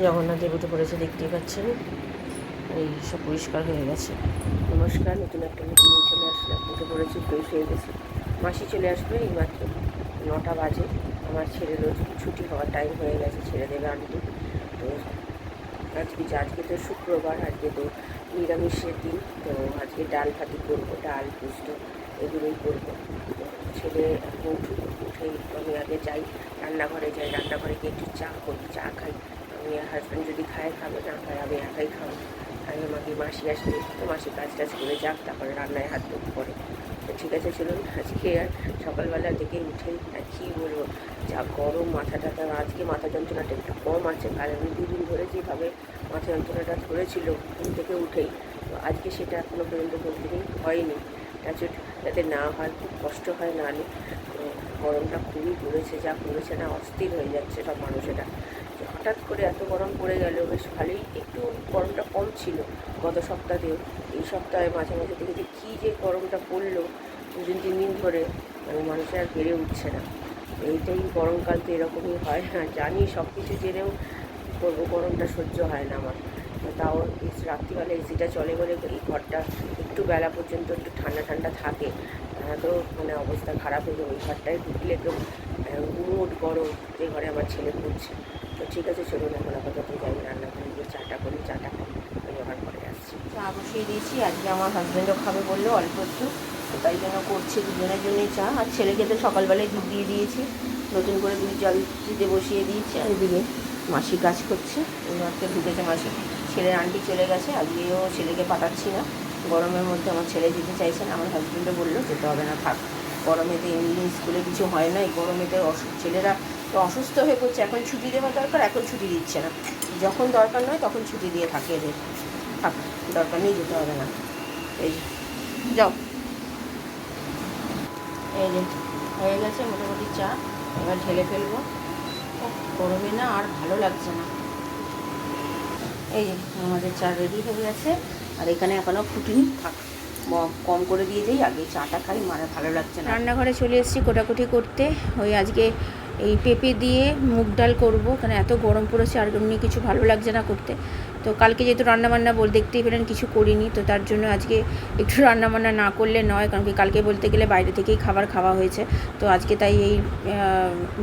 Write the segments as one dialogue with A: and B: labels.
A: জগন্নাথ উঠে পড়েছে, দেখতেই পাচ্ছেন। এই সব পরিষ্কার হয়ে গেছে। নমস্কার, নতুন একটা মিটিং নিয়ে চলে আসলাম। উঠে পড়েছি, ফ্রেশ হয়ে গেছি। মাসি চলে আসবে এই মাত্র, 9টা বাজে। আমার ছেলেরও ছুটি হওয়ার টাইম হয়ে গেছে, ছেড়ে দেবে আন্টি। তো আজকে তো শুক্রবার, আজকে তো নিরামিষের দিন। তো আজকে ডাল ভাতি করবো, ডাল পুষ্ট এগুলোই করবো। তো ছেলে উঠেই আমি আগে যাই রান্নাঘরে, রান্নাঘরে গিয়ে একটু চা করি, চা খাই। আমি হাজব্যান্ড যদি খায় খাবে, না খায় আমি একাই খাবো। আর আমাকে মাসি আসবে, তো মাসি কাজ টাজ করে যাক, তারপরে রান্নায় হাত দেবো পরে। তো ঠিক আছে, চলুন। আজকে আর সকালবেলা থেকে উঠেই আর কী বলবো, যা গরম, মাথা টাথা। আজকে মাথা যন্ত্রণাটা একটু কম আছে, কারণ আমি 2 দিন ধরে যেভাবে মাথা যন্ত্রণাটা ধরেছিল ঘুম থেকে উঠেই, তো আজকে সেটা এখনও পর্যন্ত কন্টিনিউ হয়নি। যাতে না হয়, খুব কষ্ট হয় নাহলে। তো গরমটা খুবই পড়েছে, যা পড়েছে না, অস্থির হয়ে যাচ্ছে সব মানুষেরা। হঠাৎ করে এত গরম পড়ে গেল, বেশ ভালোই একটু গরমটা কম ছিল গত সপ্তাহেও। এই সপ্তাহে মাঝে মাঝে দেখেছি কী যে গরমটা পড়লো 2-3 দিন ধরে, মানে মানুষের আর বেড়ে উঠছে না। এইটাই গরমকাল, তো এরকমই হয় না জানি, সব কিছু জেনেও করবো, গরমটা সহ্য হয় না আমার। তাও রাত্রিবেলা এসিটা চলে বলে এই ঘরটা একটু বেলা পর্যন্ত একটু ঠান্ডা ঠান্ডা থাকে। তো মানে অবস্থা খারাপ হয়ে যাবে, ওই ঘরটায় ঢুকলে একদম গুমোট গরম, যে ঘরে আমার ছেলে পড়ছে। তো ঠিক আছে, চলুন এখন আপাতত যাই রান্নাঘরে গিয়ে চাটা করি, চাটা খাই, আমি আবার পরে আসছি। চা বসিয়ে দিয়েছি, আজকে আমার হাজব্যান্ডও খাবে বললো অল্প একটু, তো তাই জন্য করছি দুজনের জন্যই চা। আর ছেলেকে তো সকালবেলায় দুধ দিয়ে দিয়েছি, নতুন করে দুধ জল দিতে বসিয়ে দিয়েছি। আর এদিকে মাসি কাজ করছে, মাকে ঢুকেছে মাসি। ছেলের আন্টি চলে গেছে, আজকেও ছেলেকে পাঠাচ্ছি না, গরমের মধ্যে আমার ছেলে যেতে চাইছে না। আমার হাজব্যান্ডও বললো যেতে হবে না, থাক, গরমেতে এমনি স্কুলে কিছু হয় না, এই গরমেতে ছেলেরা তো অসুস্থ হয়ে পড়ছে। এখন ছুটি দেওয়া দরকার, এখন ছুটি দিচ্ছে না, যখন দরকার নয় তখন ছুটি দিয়ে থাকে এদের। থাক, দরকার নেই, যেতে হবে না। এই যাও, এই যে হয়ে গেছে মোটামুটি চা, এবার ঢেলে ফেলবো। গরমে না আর ভালো লাগছে না। এই যে আমাদের চা রেডি হয়ে গেছে, আর এখানে এখনও ফুটিনি, থাক কম করে দিয়ে যাই, আগে চাটা খাই, মানে ভালো লাগছে না। রান্নাঘরে চলে এসেছি কোটাকুটি করতে। ওই আজকে এই পেঁপে দিয়ে মুগ ডাল করবো, কারণ এত গরম পড়েছে আর এমনি কিছু ভালো লাগছে না করতে। তো কালকে যেহেতু রান্নাবান্না দেখতেই পেলেন কিছু করিনি, তো তার জন্য আজকে একটু রান্নাবান্না না করলে নয়, কারণ কি কালকে বলতে গেলে বাইরে থেকেই খাবার খাওয়া হয়েছে। তো আজকে তাই এই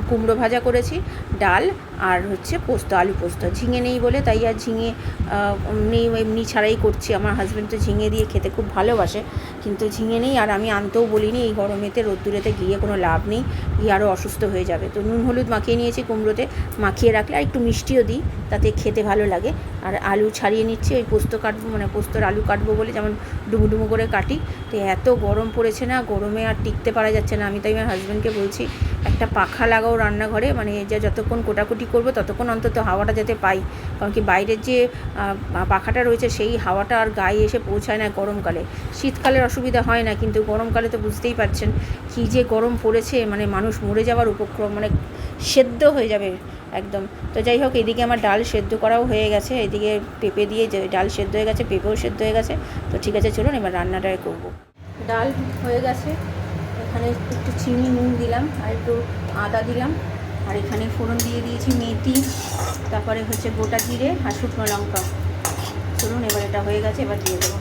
A: কুমড়ো ভাজা করেছি, ডাল আর হচ্ছে পোস্ত, আলু পোস্ত। ঝিঙে নেই বলে তাই আর ঝিঙে নেই, এমনি ছাড়াই করছি। আমার হাজব্যান্ড তো ঝিঙে দিয়ে খেতে খুব ভালোবাসে, কিন্তু ঝিঙে নেই, আর আমি আনতেও বলিনি, এই গরমেতে রোদ্দুরেতে গিয়ে কোনো লাভ নেই, গিয়ে আরও অসুস্থ হয়ে যাবে। তো নুন হলুদ মাখিয়ে নিয়েছি কুমড়োতে, মাখিয়ে রাখলে আর একটু মিষ্টিও দিই, তাতে খেতে ভালো লাগে। আর আলু ছাড়িয়ে নিচ্ছি, ওই পোস্ত কাটবো, মানে পোস্তর আলু কাটবো বলে যেমন ডুমো ডুমো করে কাটি। তো এত গরম পড়েছে না, গরমে আর টিকতে পারা যাচ্ছে না। আমি তাই আমার হাজব্যান্ডকে বলছি একটা পাখা লাগাও রান্নাঘরে, মানে যতক্ষণ কোটাকুটি করবো ততক্ষণ অন্তত হাওয়াটা যাতে পাই, কারণ কি বাইরের যে পাখাটা রয়েছে সেই হাওয়াটা আর গায়ে এসে পৌঁছায় না গরমকালে। শীতকালের অসুবিধা হয় না, কিন্তু গরমকালে তো বুঝতেই পারছেন কী যে গরম পড়েছে, মানে মানুষ মরে যাওয়ার উপক্রম, মানে সেদ্ধ হয়ে যাবে একদম। তো যাই হোক, এদিকে আমার ডাল সেদ্ধ করাও হয়ে গেছে, এদিকে পেঁপে দিয়ে যে ডাল সেদ্ধ হয়ে গেছে, পেঁপেও সেদ্ধ হয়ে গেছে। তো ঠিক আছে, চলুন এবার রান্নাটাই করবো। ডাল হয়ে গেছে, এখানে একটু চিনি নুন দিলাম, আর একটু আদা দিলাম, আর এখানে ফোড়ন দিয়ে দিয়েছি মেথি, তারপরে হচ্ছে গোটা জিরে আর শুকনো লঙ্কা। চলুন এবার এটা হয়ে গেছে, এবার দিয়ে দেবো।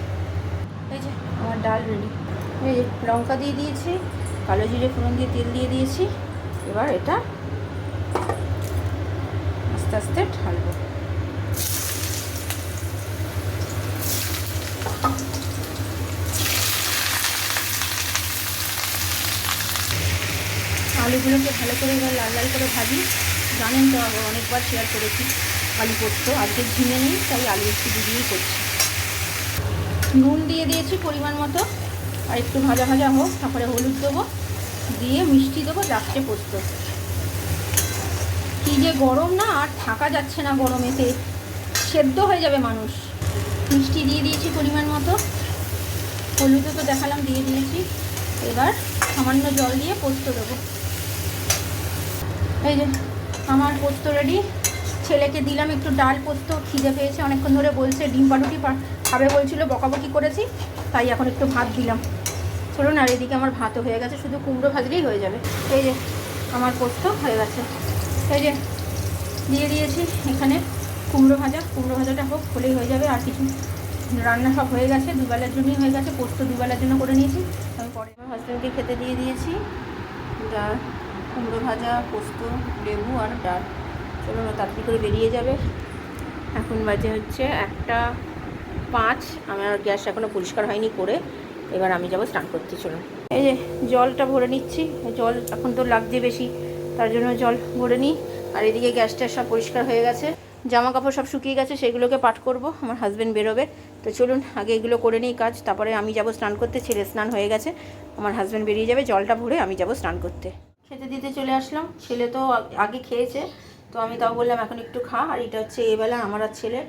A: এই যে আমার ডাল রেডি। এই যে লঙ্কা দিয়ে দিয়েছি, কালো জিরে ফোড়ন দিয়ে তেল দিয়ে দিয়েছি, এবার এটা আস্তে আস্তে ঢালবো। আলুগুলোকে ভালো করে এবার লাল লাল করে ভাজি। জানেন তো, অনেকবার শেয়ার করেছি আলু পোস্ত, আজকে ঝিঙে নেই তাই আলু একটু দিয়েই করছি। নুন দিয়ে দিয়েছি পরিমাণ মতো, আর একটু ভাজা ভাজা হোক, তারপরে হলুদ দেবো, দিয়ে মিষ্টি দেবো, লাস্টে পোস্ত। কী যে গরম না, আর থাকা যাচ্ছে না গরমেতে, সেদ্ধ হয়ে যাবে মানুষ। মিষ্টি দিয়ে দিয়েছি পরিমাণ মতো, হলুদও তো দেখালাম দিয়ে দিয়েছি। এবার সামান্য জল দিয়ে পোস্ত দেবো। এই যে আমার পোস্ত রেডি। ছেলেকে দিলাম একটু ডাল পোস্ত, খিদে পেয়েছে অনেকক্ষণ ধরে, বলছে ডিম পাউরুটি খাবে বলছিল, বকাবকি করেছি, তাই এখন একটু ভাত দিলাম। চলুন, আর এদিকে আমার ভাতও হয়ে গেছে, শুধু কুমড়ো ভাজলেই হয়ে যাবে। এই যে আমার পোস্ত হয়ে গেছে, এই যে দিয়ে দিয়েছি এখানে
B: কুমড়ো ভাজাটা হোক, হলেই হয়ে যাবে। আর কিছু রান্না সব হয়ে গেছে, দুবেলার জন্যই হয়ে গেছে। পোস্ত দুবেলার জন্য করে নিয়েছি। আমি পরে আমার হাজব্যান্ডকে খেতে দিয়ে দিয়েছি। ডাল, কুমড়ো ভাজা, পোস্ত, লেবু আর ডাল। চলো তাড়াতাড়ি করে বেরিয়ে যাবে। এখন বাজে হচ্ছে 1:05। আমার গ্যাস এখনও পরিষ্কার হয়নি করে, এবার আমি যাবো স্নান করতে। চলুন, এই যে জলটা ভরে নিচ্ছি। জল এখন তো লাগছে বেশি, তার জন্য জল ভরে নিই। আর এদিকে গ্যাসটা সব পরিষ্কার হয়ে গেছে, জামা কাপড় সব শুকিয়ে গেছে, সেগুলোকে পাট করব। আমার হাজব্যান্ড বেরোবে, তো চলুন আগে এগুলো করে নিই কাজ, তারপরে আমি যাব স্নান করতে। ছেলে স্নান হয়ে গেছে, আমার হাজব্যান্ড বেরিয়ে যাবে, জলটা ভরে আমি যাব স্নান করতে। খেতে দিতে চলে আসলাম। ছেলে তো আগে খেয়েছে, তো আমি তাও বললাম এখন একটু খা। আর এটা হচ্ছে এবেলা আমার আর ছেলে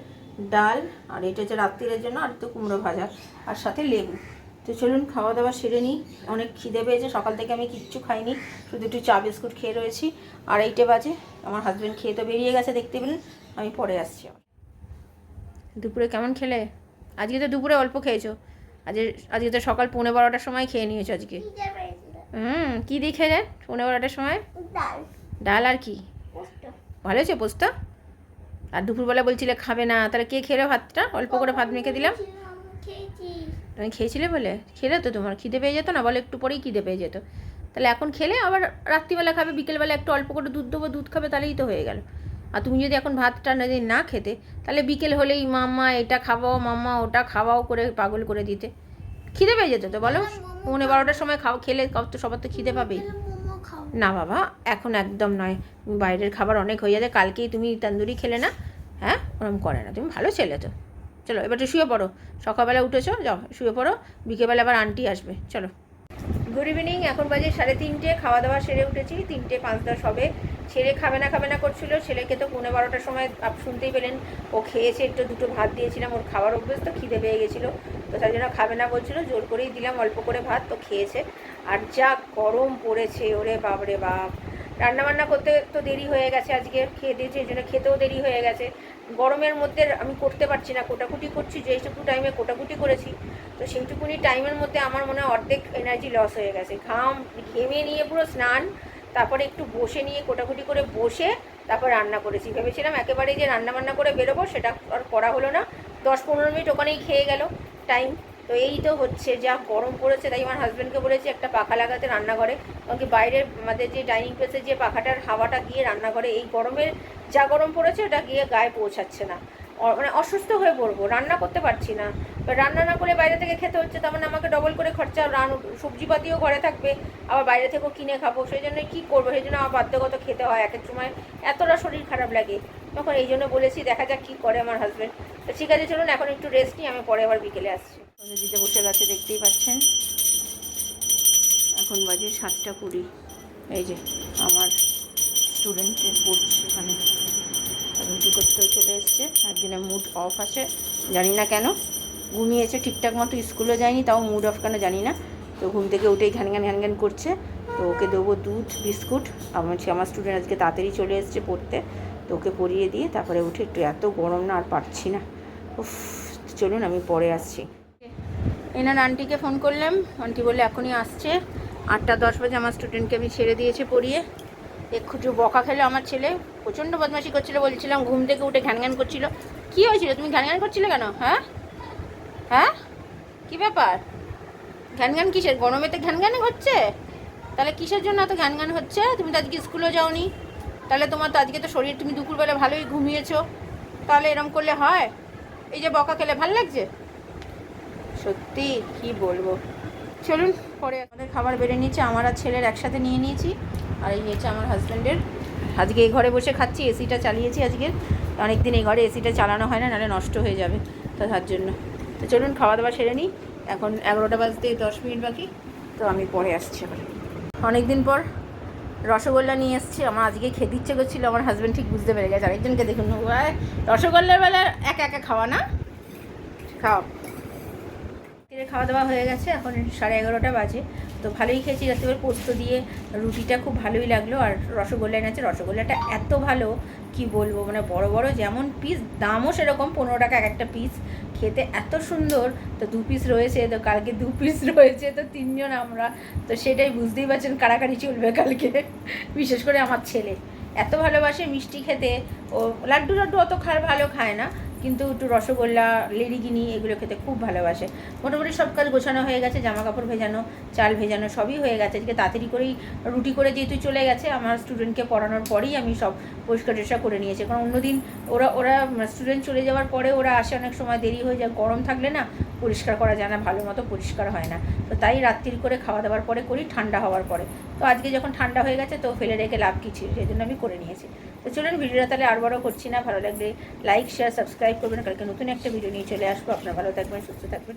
B: ডাল, আর এটা হচ্ছে রাত্রিরের জন্য, আর তো কুমড়ো ভাজা আর সাথে লেবু। তো চলুন খাওয়া দাওয়া সেরে নিই, অনেক খিদে পেয়েছে। সকাল থেকে আমি কিচ্ছু খাইনি, শুধু একটু চা বিস্কুট খেয়ে রয়েছি। 2:30 বাজে, আমার হাজব্যান্ড খেয়ে তো বেরিয়ে গেছে, দেখতে পেলেন। আমি পরে আসছি। আবার দুপুরে কেমন খেলে? আজকে তো দুপুরে অল্প খেয়েছো, আজকে তো সকাল 12:15টার সময় খেয়ে নিয়েছো আজকে। কী দিয়ে খেলে 12:15টার সময়? ডাল আর কি? ভালো হয়েছে পোস্ত। আর দুপুরবেলা বলছিলে খাবে না, তাহলে কে খেলে ভাতটা? অল্প করে ভাত মেখে দিলাম। তুমি খেয়েছিলে বলে খেলে তো তোমার খিদে পেয়ে যেত না? বলে একটু পরেই খিদে পেয়ে যেত। তাহলে এখন খেলে আবার রাত্রিবেলা খাবে, বিকেলবেলা একটু অল্প করে দুধ দেবো, দুধ খাবে, তাহলেই তো হয়ে গেল। আর তুমি যদি এখন ভাতটা যদি না খেতে, তাহলে বিকেল হলেই মাম্মা এটা খাওয়াও, মাম্মা ওটা খাওয়াও করে পাগল করে দিতে। খিদে পেয়ে যেত তো বলো। 12:15টার সময় খেলে তো সবার তো খিদে পাবেই। না বাবা, এখন একদম নয়, বাইরের খাবার অনেক হয়ে যাবে। কালকেই তুমি তন্দুরি খেলে না? হ্যাঁ, ওরকম করে না, তুমি ভালো ছেলে তো। চলো এবার তো শুয়ে পড়ো, সকালবেলা উঠেছো, যাও শুয়ে পড়ো, বিকেলবেলা আবার আন্টি আসবে। চলো, গুড ইভিনিং। এখন বাজে 3:30, খাওয়া দাওয়া সেরে উঠেছি। 3:05 হবে। ছেলে খাবে না করছিল। ছেলেকে তো 12:15টার সময় শুনতেই পেলেন, ও খেয়েছে, একটু দুটো ভাত দিয়েছিলাম, ওর খাওয়ার অভ্যেস তো, খিদে পেয়ে গেছিলো, তো তার জন্য খাবে না বলছিল, জোর করেই দিলাম অল্প করে ভাত, তো খেয়েছে। আর যা গরম পড়েছে, ওরে বাপরে বাপ। রান্নাবান্না করতে তো দেরি হয়ে গেছে, আজকে খেয়ে দিয়েছি, এই জন্য খেতেও দেরি হয়ে গেছে। গরমের মধ্যে আমি করতে পারছি না, কোটাকুটি করছি, যেইটুকু টাইমে কোটাকুটি করেছি, তো সেইটুকুনি টাইমের মধ্যে আমার মনে হয় অর্ধেক এনার্জি লস হয়ে গেছে। ঘেমে নিয়ে পুরো স্নান, তারপরে একটু বসে নিয়ে কোটাকুটি করে বসে তারপর রান্না করেছি। ভেবেছিলাম একেবারে যে রান্নাবান্না করে বেরোবো, সেটা আর করা হলো না। 10-15 মিনিট ওখানেই খেয়ে গেল টাইম। তো এই তো হচ্ছে, যা গরম পড়েছে, তাই আমার হাজব্যান্ডকে বলেছি একটা পাখা লাগাতে রান্নাঘরে, কারণ কি বাইরের আমাদের যে ডাইনিং প্লেসে যে পাখাটার হাওয়াটা গিয়ে রান্নাঘরে, এই গরমের যা গরম পড়েছে ওটা গিয়ে গায়ে পৌঁছাচ্ছে না, মানে অসুস্থ হয়ে পড়বো, রান্না করতে পারছি না। রান্না না করে বাইরে থেকে খেতে হচ্ছে, তার মানে আমাকে ডবল করে খরচা। সবজিপাতিও ঘরে থাকবে, আবার বাইরে থেকেও কিনে খাবো, সেই জন্য কী করবো, সেই জন্য আমার বাধ্যগত খেতে হয়। এক এক সময় এতটা শরীর খারাপ লাগে, তখন এই জন্য বলেছি দেখা যাক কী করে আমার হাজব্যান্ড। তো ঠিক আছে, চলুন এখন একটু রেস্ট নিই, আমি পরে আবার বিকেলে আসছি। দিতে বসে গেছে, দেখতেই পাচ্ছেন। এখন বাজে 7:20। এই যে আমার স্টুডেন্টের পড়ছে এখানে, এখন কী করতেও চলে এসছে। একদিনে মুড অফ আছে, জানি না কেন। ঘুমিয়েছে ঠিকঠাক মতো, স্কুলে যায়নি, তাও মুড অফ কেন জানি না। তো ঘুম থেকে উঠেই ঘ্যান ঘ্যান করছে। তো ওকে দেবো দুধ বিস্কুট। আমার স্টুডেন্ট আজকে তাড়াতাড়ি চলে এসছে পড়তে, তো ওকে পড়িয়ে দিয়ে তারপরে উঠে একটু, এত গরম না আর পারছি না। উফ, চলুন আমি পরে আসছি। এনার আন্টিকে ফোন করলাম, আন্টি বললে এখনই আসছে। 8:10 বাজে আমার স্টুডেন্টকে আমি ছেড়ে দিয়েছি পড়িয়ে। একটু বকা খেলো আমার ছেলে, প্রচণ্ড বদমাশি করছিলো, বলছিলাম ঘুম থেকে উঠে ঘ্যান করছিল। কী হয়েছিল, তুমি ঘ্যান করছিলে কেন? হ্যাঁ হ্যাঁ, কী ব্যাপার? ঘ্যান কিসের? গরমেতে ঘ্যান হচ্ছে? তাহলে কিসের জন্য এত ঘ্যান হচ্ছে? তুমি তো আজকে স্কুলেও যাওনি, তাহলে তোমার তো আজকে তো শরীর, তুমি দুপুরবেলা ভালোই ঘুমিয়েছো, তাহলে এরম করলে হয়? এই যে বকা খেলে ভাল লাগছে? সত্যি কি বলবো। চলুন পরে আমাদের খাবার বেড়ে নিয়েছে, আমার আর ছেলের একসাথে নিয়ে নিয়েছি। আর এই নিয়েছে আমার হাজব্যান্ডের। আজকে এই ঘরে বসে খাচ্ছি, এসিটা চালিয়েছি আজকে, অনেকদিন এই ঘরে এসিটা চালানো হয় না, নাহলে নষ্ট হয়ে যাবে, তো তার জন্য। তো চলুন খাওয়া দাওয়া সেরে নিই। এখন 11টা বাজতে 10 মিনিট বাকি, তো আমি পরে আসছি। আবার অনেকদিন পর রসগোল্লা নিয়ে এসছি, আমার আজকে খেতে ইচ্ছে করছিলো, আমার হাজব্যান্ড ঠিক বুঝতে পেরে গেছে। আরেকজনকে দেখুন, রসগোল্লার বেলা একা একা খাওয়া না, খাও। খাওয়া দাওয়া হয়ে গেছে, এখন 11:30 বাজে। তো ভালোই খেয়েছি, রাত্রিবেলা পোস্ত দিয়ে রুটিটা খুব ভালোই লাগলো। আর রসগোল্লা এনেছে, রসগোল্লাটা এত ভালো কি বলবো, মানে বড় বড় যেমন পিস, দামও সেরকম, 15 টাকা এক একটা পিস, খেতে এত সুন্দর। তো 2 পিস রয়েছে, তো কালকে 2 পিস রয়েছে, তো 3 জন আমরা, তো সেটাই বুঝতেই পারছেন কাড়াকাড়ি চলবে কালকে, বিশেষ করে আমার ছেলে। এত ভালোবাসে মিষ্টি খেতে। ও লাড্ডু লাড্ডু অত ভালো খায় না, কিন্তু একটু রসগোল্লা, লেডিগিনি এগুলো খেতে খুব ভালোবাসে। মোটামুটি সব কাজ গোছানো হয়ে গেছে, জামা কাপড় ভেজানো, চাল ভেজানো সবই হয়ে গেছে। আজকে তাড়াতাড়ি করেই রুটি করে যেহেতু চলে গেছে, আমার স্টুডেন্টকে পড়ানোর পরেই আমি সব পরিষ্কার টরিষ্কার করে নিয়েছি। কারণ অন্যদিন ওরা স্টুডেন্ট চলে যাওয়ার পরে ওরা আসে, অনেক সময় দেরি হয়ে যায়, গরম থাকলে না পরিষ্কার করা যায় না, ভালো মতো পরিষ্কার হয় না। তো তাই রাত্রির করে খাওয়া দাওয়ার পরে করি, ঠান্ডা হওয়ার পরে। তো আজকে যখন ঠান্ডা হয়ে গেছে তো ফেলে রেখে লাভ কিছু, সেই জন্য আমি করে নিয়েছি। তো চলুন ভিডিওটা তাহলে আর বড় করছি না, ভালো লাগলে লাইক শেয়ার সাবস্ক্রাইব করবেন। কালকে নতুন একটা ভিডিও নিয়ে চলে আসবো। আপনারা ভালো থাকবেন, সুস্থ থাকবেন।